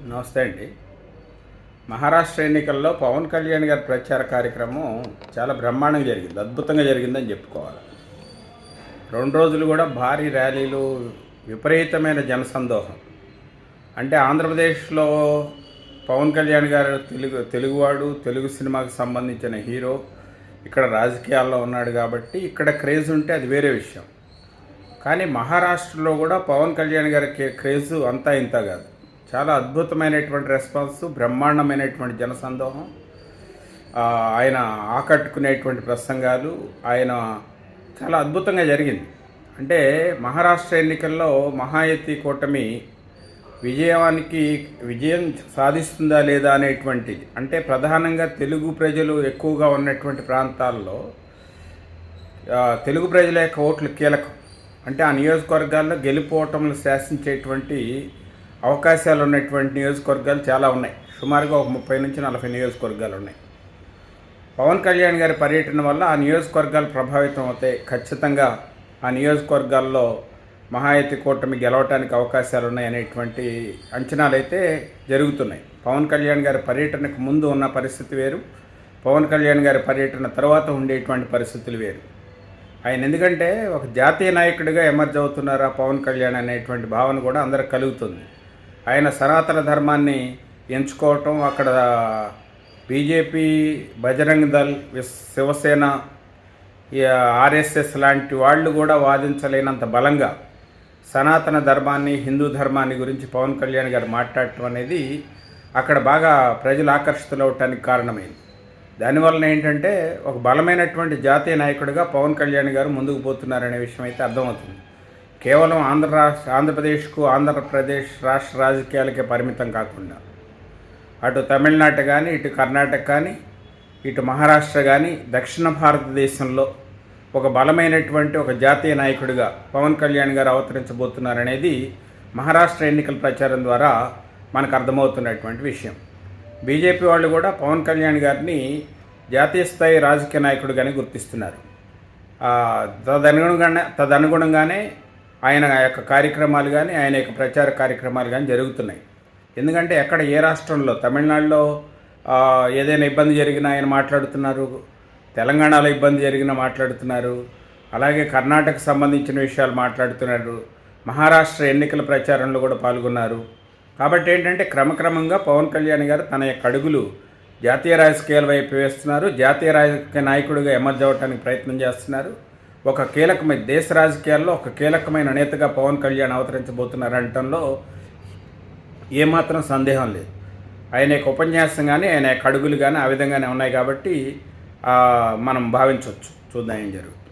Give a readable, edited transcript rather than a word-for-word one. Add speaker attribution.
Speaker 1: నమస్తే అండి. మహారాష్ట్ర ఎన్నికల్లో పవన్ కళ్యాణ్ గారి ప్రచార కార్యక్రమం చాలా బ్రహ్మాండంగా జరిగింది. అద్భుతంగా జరిగిందని చెప్పుకోవాలి. 2 రోజులు కూడా భారీ ర్యాలీలు, విపరీతమైన జనసందోహం. అంటే ఆంధ్రప్రదేశ్లో పవన్ కళ్యాణ్ గారు తెలుగువాడు, తెలుగు సినిమాకి సంబంధించిన హీరో. ఇక్కడ రాజకీయాల్లో ఉన్నాడు కాబట్టి ఇక్కడ క్రేజ్ ఉంటే అది వేరే విషయం. కానీ మహారాష్ట్రలో కూడా పవన్ కళ్యాణ్ గారి క్రేజు అంతా ఇంత కాదు. చాలా అద్భుతమైనటువంటి రెస్పాన్స్, బ్రహ్మాండమైనటువంటి జనసందోహం, ఆయన ఆకట్టుకునేటువంటి ప్రసంగాలు, ఆయన చాలా అద్భుతంగా జరిగింది. అంటే మహారాష్ట్ర ఎన్నికల్లో మహాయతి కూటమి విజయం సాధిస్తుందా లేదా అనేటువంటిది, అంటే ప్రధానంగా తెలుగు ప్రజలు ఎక్కువగా ఉన్నటువంటి ప్రాంతాల్లో తెలుగు ప్రజల యొక్క ఓట్లు కీలకం. అంటే ఆ నియోజకవర్గాల్లో గెలుపోవటంలో శాసించేటువంటి అవకాశాలు ఉన్నటువంటి నియోజకవర్గాలు చాలా ఉన్నాయి. సుమారుగా ఒక 30 నుంచి 40 నియోజకవర్గాలు ఉన్నాయి. పవన్ కళ్యాణ్ గారి పర్యటన వల్ల ఆ నియోజకవర్గాలు ప్రభావితం అవుతాయి. ఖచ్చితంగా ఆ నియోజకవర్గాల్లో మహాయతి కూటమి గెలవటానికి అవకాశాలు ఉన్నాయి అనేటువంటి అంచనాలు అయితే జరుగుతున్నాయి. పవన్ కళ్యాణ్ గారి పర్యటనకు ముందు ఉన్న పరిస్థితి వేరు, పవన్ కళ్యాణ్ గారి పర్యటన తర్వాత ఉండేటువంటి పరిస్థితులు వేరు. ఆయన ఎందుకంటే ఒక జాతీయ నాయకుడిగా ఎమర్జ్ అవుతున్నారా పవన్ కళ్యాణ్ అనేటువంటి భావన కూడా అందరికి కలుగుతుంది. ఆయన సనాతన ధర్మాన్ని ఎంచుకోవటం, అక్కడ బీజేపీ, బజరంగ్ దళ్, శివసేన, ఆర్ఎస్ఎస్ లాంటి వాళ్ళు కూడా వాదించలేనంత బలంగా సనాతన ధర్మాన్ని, హిందూ ధర్మాన్ని గురించి పవన్ కళ్యాణ్ గారు మాట్లాడటం అనేది అక్కడ బాగా ప్రజలు ఆకర్షితులవటానికి కారణమైంది. దానివల్ల ఏంటంటే ఒక బలమైనటువంటి జాతీయ నాయకుడిగా పవన్ కళ్యాణ్ గారు ముందుకు పోతున్నారనే విషయం అయితే అర్థమవుతుంది. కేవలం ఆంధ్రప్రదేశ్ రాష్ట్ర రాజకీయాలకే పరిమితం కాకుండా అటు తమిళనాడు కానీ, ఇటు కర్ణాటక కానీ, ఇటు మహారాష్ట్ర కానీ, దక్షిణ భారతదేశంలో ఒక బలమైనటువంటి ఒక జాతీయ నాయకుడిగా పవన్ కళ్యాణ్ గారు అవతరించబోతున్నారనేది మహారాష్ట్ర ఎన్నికల ప్రచారం ద్వారా మనకు అర్థమవుతున్నటువంటి విషయం. బీజేపీ వాళ్ళు కూడా పవన్ కళ్యాణ్ గారిని జాతీయ స్థాయి రాజకీయ నాయకుడిగానే గుర్తిస్తున్నారు. తదనుగుణంగానే ఆయన యొక్క కార్యక్రమాలు కానీ, ఆయన యొక్క ప్రచార కార్యక్రమాలు కానీ జరుగుతున్నాయి. ఎందుకంటే ఎక్కడ ఏ రాష్ట్రంలో, తమిళనాడులో ఏదైనా ఇబ్బంది జరిగినా ఆయన మాట్లాడుతున్నారు, తెలంగాణలో ఇబ్బంది జరిగినా మాట్లాడుతున్నారు, అలాగే కర్ణాటకకు సంబంధించిన విషయాలు మాట్లాడుతున్నారు, మహారాష్ట్ర ఎన్నికల ప్రచారంలో కూడా పాల్గొన్నారు. కాబట్టి ఏంటంటే క్రమక్రమంగా పవన్ కళ్యాణ్ గారు తన యొక్క అడుగులు జాతీయ రాజకీయాల వైపు వేస్తున్నారు. జాతీయ రాజకీయ నాయకుడిగా ఎమర్జ్ అవ్వడానికి ప్రయత్నం చేస్తున్నారు. ఒక కీలకమైన దేశ రాజకీయాల్లో ఒక కీలకమైన నేతగా పవన్ కళ్యాణ్ అవతరించబోతున్నారు అనటంలో ఏమాత్రం సందేహం లేదు. ఆయన యొక్క ఉపన్యాసం కానీ, ఆయన యొక్క అడుగులు కానీ ఆ విధంగానే ఉన్నాయి కాబట్టి మనం భావించవచ్చు. చూద్దాం ఏం జరుగుతుంది.